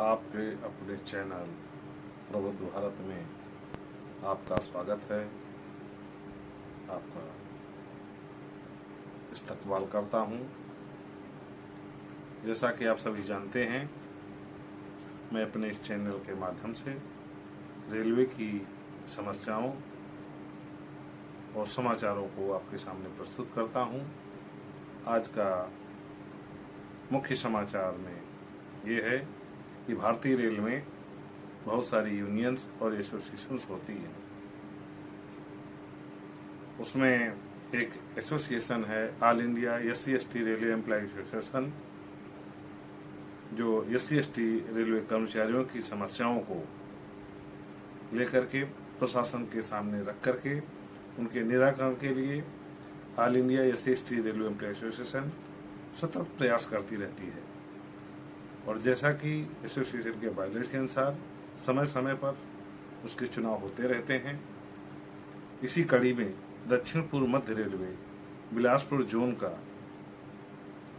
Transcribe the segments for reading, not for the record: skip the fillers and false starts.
आपके अपने चैनल प्रबुद्ध भारत में आपका स्वागत है। आपका इस्तकबाल करता हूं। जैसा कि आप सभी जानते हैं, मैं अपने इस चैनल के माध्यम से रेलवे की समस्याओं और समाचारों को आपके सामने प्रस्तुत करता हूं। आज का मुख्य समाचार में ये है कि भारतीय रेल में बहुत सारी यूनियंस और एसोसिएशंस होती हैं। उसमें एक एसोसिएशन है all India SC/ST railway employ association, जो SC/ST रेलवे कर्मचारियों की समस्याओं को लेकर के प्रशासन के सामने रख करके उनके निराकरण के लिए all India SC/ST railway employ association सतत प्रयास करती रहती है। और जैसा कि एसोसिएशन के बायलॉज के अनुसार समय समय पर उसके चुनाव होते रहते हैं, इसी कड़ी में दक्षिण पूर्व मध्य रेलवे बिलासपुर जोन का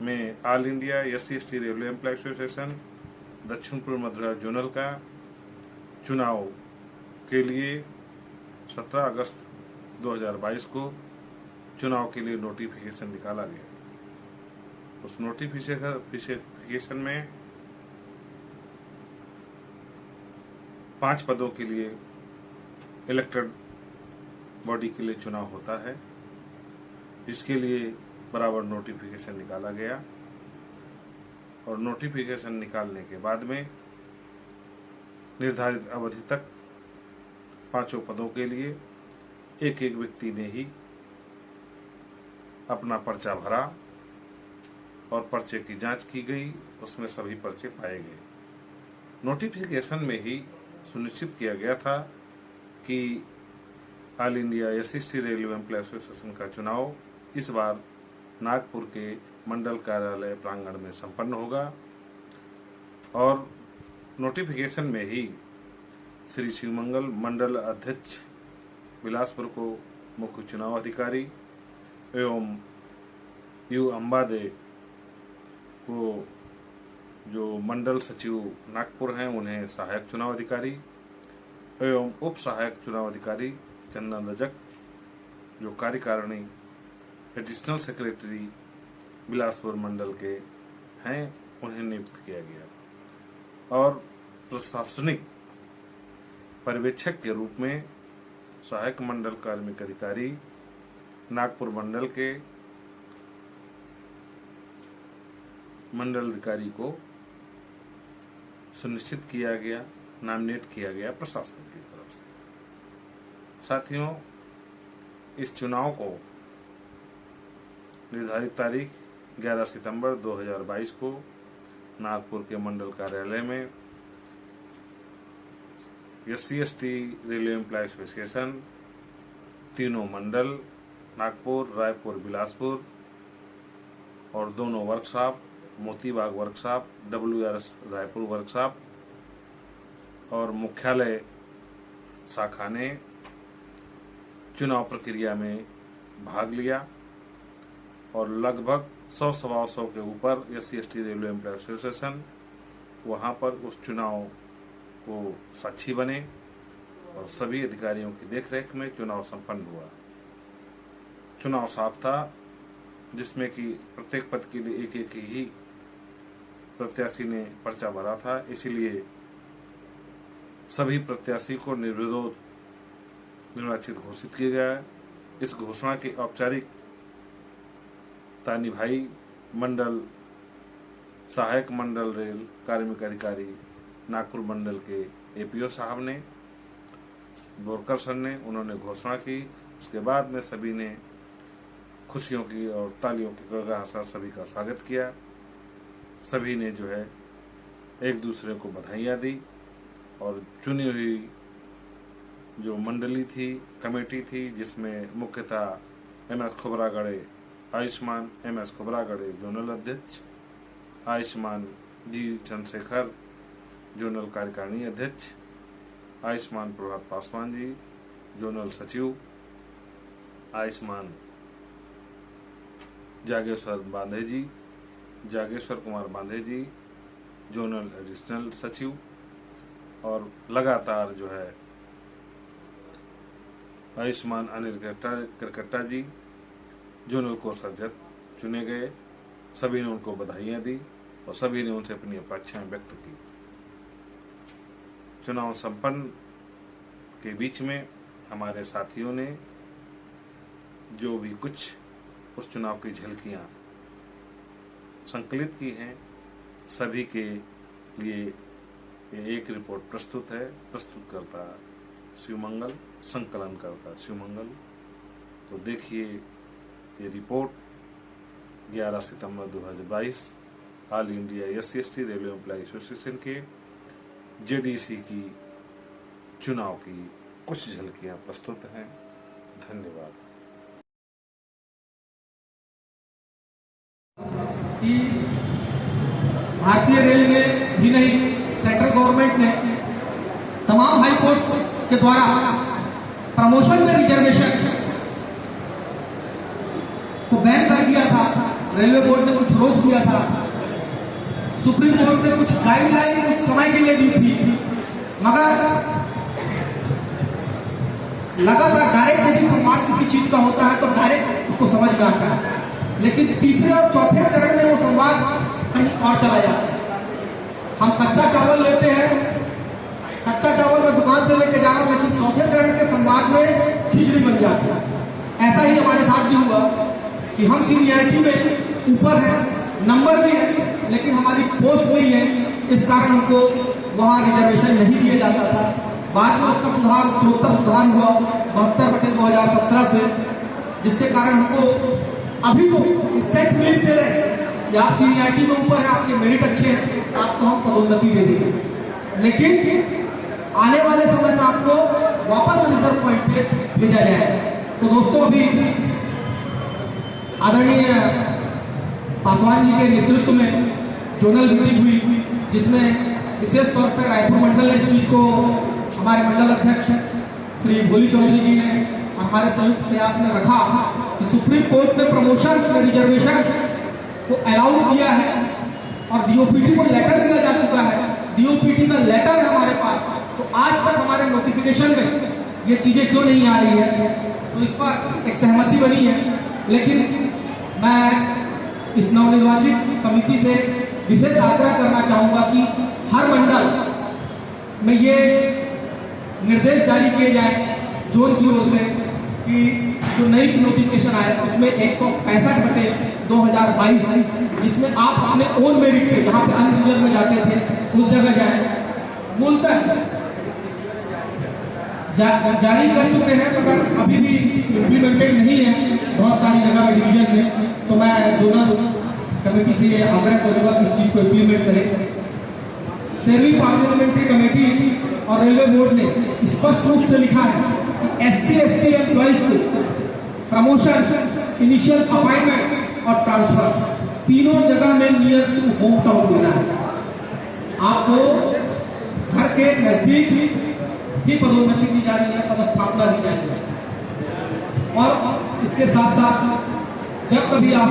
में all India SC/ST railway employ association दक्षिण पूर्व मध्य जोनल का चुनाव के लिए 17 अगस्त 2022 को चुनाव के लिए नोटिफिकेशन निकाला गया। उस नोटिफिकेशन में 5 पदों के लिए इलेक्टेड बॉडी के लिए चुनाव होता है, जिसके लिए बराबर नोटिफिकेशन निकाला गया। और नोटिफिकेशन निकालने के बाद में निर्धारित अवधि तक 5 पदों के लिए एक व्यक्ति ने ही अपना पर्चा भरा और पर्चे की जांच की गई। उसमें सभी पर्चे पाए गए। नोटिफिकेशन में ही सुनिश्चित किया गया था कि all India SC/ST railway employ association का चुनाव इस बार नागपुर के मंडल कार्यालय प्रांगण में संपन्न होगा। और नोटिफिकेशन में ही श्री शिवमंगल मंडल अध्यक्ष बिलासपुर को मुख्य चुनाव अधिकारी एवं U अंबादे को जो मंडल सचिव नागपुर हैं उन्हें सहायक चुनाव अधिकारी एवं उप सहायक चुनाव अधिकारी चंदन रजक जो कार्यकारिणी एडिशनल सेक्रेटरी बिलासपुर मंडल के हैं उन्हें नियुक्त किया गया। और प्रशासनिक पर्यवेक्षक के रूप में सहायक मंडल कार्मिक अधिकारी नागपुर मंडल के मंडल अधिकारी को सुनिश्चित किया गया, नॉमिनेट किया गया प्रशासन की तरफ से। साथियों, इस चुनाव को निर्धारित तारीख 11 सितंबर 2022 को नागपुर के मंडल कार्यालय में SC/ST रेलवे एम्प्लॉय एसोसिएशन तीनों मंडल नागपुर, रायपुर, बिलासपुर और दोनों workshop Motibagh workshop, WRS Raipur workshop और मुख्यालय शाखा ने चुनाव प्रक्रिया में भाग लिया। और लगभग 100-125 के ऊपर SC/ST रेलवे एम्प्लॉय एसोसिएशन वहां पर उस चुनाव को साक्षी बने और सभी अधिकारियों की देखरेख में चुनाव संपन्न हुआ। चुनाव साफ था, जिसमें कि प्रत्येक पद के लिए एक ही प्रत्याशी ने पर्चा भरा था। इसलिए सभी प्रत्याशी को निर्विरोध निर्वाचित घोषित किया गया। इस घोषणा की औपचारिकता निभाई मंडल सहायक मंडल रेल कार्मिक अधिकारी नागपुर मंडल के APO साहब ने, बोरकर सर ने। उन्होंने घोषणा की। उसके बाद में सभी ने खुशियों की और तालियों की गड़गड़ाहट के साथ सभी का स्वागत किया। सभी ने जो है एक दूसरे को बधाइयाँ दी और चुनी हुई जो मंडली थी, कमेटी थी, जिसमें मुख्यतः MS Khobragade Ayushman MS Khobragade zonal अध्यक्ष, आयुष्मान G चंद्रशेखर जोनल कार्यकारिणी अध्यक्ष, आयुष्मान प्रभात पासवान जी जोनल सचिव, आयुष्मान जागेश्वर कुमार बांधे जी जोनल एडिशनल सचिव, और लगातार जो है आयुष्मान अनिल करकट्टा जी जोनल कोषाध्यक्ष चुने गए। सभी ने उनको बधाइयां दी और सभी ने उनसे अपनी अपेक्षाएं व्यक्त की। चुनाव संपन्न के बीच में हमारे साथियों ने जो भी कुछ उस चुनाव की झलकियां संकलित की हैं, सभी के लिए ये एक रिपोर्ट प्रस्तुत है। प्रस्तुत करता शिवमंगल, संकलन करता शिवमंगल। तो देखिए ये रिपोर्ट 11 सितंबर 2022 all India SC/ST railway employ association के JDC की चुनाव की कुछ झलकियां प्रस्तुत हैं। धन्यवाद। कि भारतीय रेल में भी नहीं, सेंट्रल गवर्नमेंट ने तमाम हाई कोर्ट्स के द्वारा प्रमोशन में रिजर्वेशन को बैन कर दिया था। रेलवे बोर्ड ने कुछ रोक दिया था, सुप्रीम कोर्ट ने कुछ गाइडलाइन कुछ समय के लिए दी थी, मगर लगातार डायरेक्ट यदि संवाद किसी चीज का होता है तो डायरेक्ट उसको समझ में आता है, लेकिन तीसरे और चौथे चरण में वो संवाद कहीं और चला जाता है। हम कच्चा चावल लेते हैं, कच्चा चावल मैं दुकान से लेके जा रहा हूं, लेकिन चौथे चरण के संवाद में खिचड़ी बन जाती है। ऐसा ही हमारे साथ भी हुआ कि हम सीनियरिटी में ऊपर हैं, नंबर भी है, लेकिन हमारी पोस्ट नहीं है, इस कारण हमको वहां रिजर्वेशन नहीं दिया जाता था। बाद में उसका सुधार, उत्तरोत्तर सुधार हुआ 72/2017 से, जिसके कारण हमको अभी तो स्टेट मिल दे रहे हैं कि आप सीनियरिटी में ऊपर है, आपके मेरिट अच्छे हैं, आपको हम पदोन्नति दे देंगे, लेकिन आने वाले समय में आपको वापस रिजर्व पॉइंट पे भेजा जाएगा। तो दोस्तों, अभी आदरणीय पासवान जी के नेतृत्व में जोनल मीटिंग हुई, जिसमें विशेष तौर पर रायपुर मंडल ने इस चीज को हमारे मंडल अध्यक्ष श्री भोली चौधरी जी ने हमारे संयुक्त प्रयास में रखा कि सुप्रीम कोर्ट ने प्रमोशन में रिजर्वेशन को अलाउ किया है और DOPT को लेटर दिया जा चुका है। DOPT का लेटर है हमारे पास, तो आज तक हमारे नोटिफिकेशन में ये चीजें क्यों नहीं आ रही है, तो इस पर एक सहमति बनी है। लेकिन मैं इस नवनिर्वाचित समिति से विशेष आग्रह करना चाहूंगा कि हर मंडल में ये निर्देश जारी किए जाए जोन की ओर से कि जो नई नोटिफिकेशन आया उसमें 165/2022, जिसमें आप अपने ओन मेरिट पे, जहां पे अन्य रिजर्व में जाते थे, उस जगह जाए। मूलतः जारी कर चुके हैं, मगर अभी भी इम्प्लीमेंटेड नहीं है बहुत सारी जगह में डिवीजन में। तो मैं जोनल कमेटी से ये आग्रह करूंगा कि इस चीज को इम्प्लीमेंट करें। 13वीं पार्लियामेंट्री कमेटी और रेलवे बोर्ड ने स्पष्ट रूप से लिखा है कि SC/ST एम्प्लॉइज को प्रमोशन, इनिशियल अपॉइंटमेंट और ट्रांसफर तीनों जगह में नियर टू होम टाउन देना है। आपको घर के नजदीक ही पदोन्नति दी जा रही है, पदस्थापना दी जा रही है। और इसके साथ साथ जब कभी आप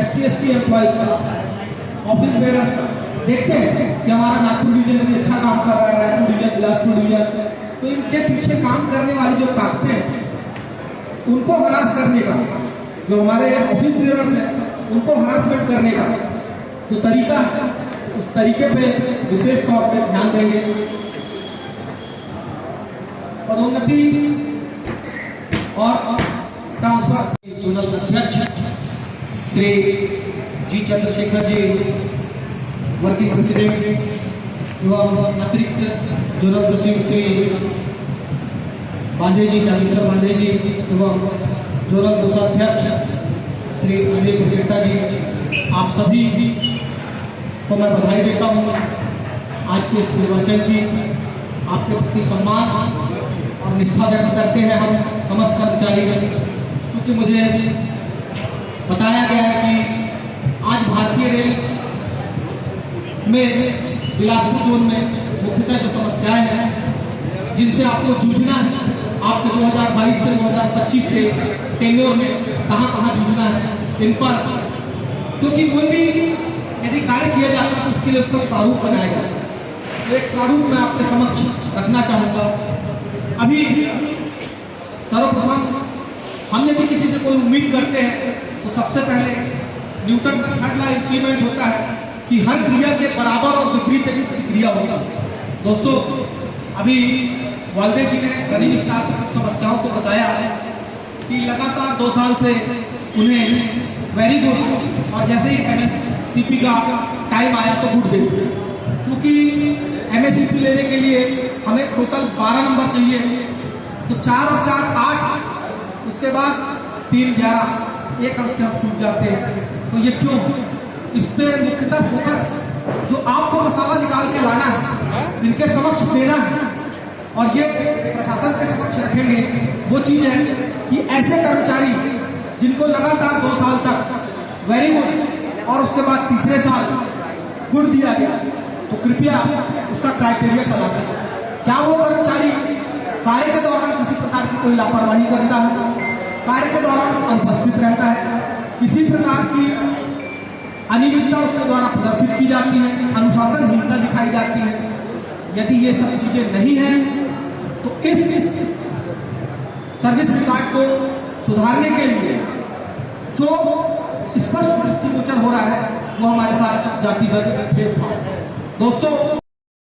SC/ST एम्प्लॉइज का ऑफिस बेरर देखते हैं कि हमारा नागपुर डिवीजन भी अच्छा काम कर रहा है, रायपुर डिवीजन, बिलासपुर डिवीजन, तो इनके पीछे काम करने वाली जो ताकतें हैं उनको हरास करने का, जो हमारे ऑफिस बेरर्स हैं उनको हरासमेंट करने का जो तरीका है, उस तरीके पे विशेष तौर पर ध्यान देंगे। पदोन्नति और ट्रांसफर जोनल अध्यक्ष श्री जी चंद्रशेखर जी, वर्किंग प्रेसिडेंट एवं अतिरिक्त जोनल सचिव श्री बांधे जी, चांदेश्वर बांधे जी एवं जोनल कोषाध्यक्ष श्री अनिल करकट्टा जी, आप सभी को मैं बधाई देता हूँ आज के इस निर्वाचन की। आपके प्रति सम्मान और निष्ठा व्यक्त करते हैं हम समस्त कर्मचारी। क्योंकि मुझे बताया गया है कि आज भारतीय रेल में बिलासपुर जोन में मुख्यतः जो समस्याएं हैं जिनसे आपको जूझना है, आपके 2022 से 2025 के टेन्योर में कहां जूझना है, इन पर, क्योंकि कोई भी यदि कार्य किया जाता है तो उसके लिए उसका प्रारूप बनाया जाता है। तो एक प्रारूप मैं आपके समक्ष रखना चाहूँगा। अभी सर्वप्रथम हम यदि किसी से कोई उम्मीद करते हैं तो सबसे पहले न्यूटन का थर्ड लॉ इंप्लीमेंट होता है कि हर क्रिया के बराबर और विपरीत एक प्रतिक्रिया होगा। दोस्तों, अभी वालदे जी ने रनिंग स्टाफ की समस्याओं को बताया कि लगातार 2 साल से उन्हें वेरी गुड और जैसे ही MSCP का टाइम आया तो गुड दे, क्योंकि MSCP लेने के लिए हमें टोटल 12 नंबर चाहिए, तो 4 और 4 8, उसके बाद 3 11, एक अंक से हम छूट जाते हैं। तो ये क्यों? इस पे मुख्यतः फोकस जो आपको मसाला निकाल के लाना है, इनके समक्ष देना है और ये प्रशासन के समक्ष रखेंगे, वो चीज़ है कि ऐसे कर्मचारी जिनको लगातार 2 साल तक वेरी गुड और उसके बाद तीसरे साल गुड दिया गया, तो कृपया उसका क्राइटेरिया तलाशें। क्या वो कर्मचारी कार्य के दौरान किसी प्रकार की कोई लापरवाही करता है, कार्य के दौरान अनुपस्थित रहता है, किसी प्रकार की अनियमितता उसके द्वारा प्रदर्शित की जाती है, अनुशासनहीनता दिखाई जाती है? यदि ये सब चीजें नहीं हैं तो इस सर्विस रिकॉर्ड को सुधारने के लिए जो स्पष्ट दृष्टिगोचर हो रहा है वो हमारे साथ जातिगत भेदभाव। दोस्तों,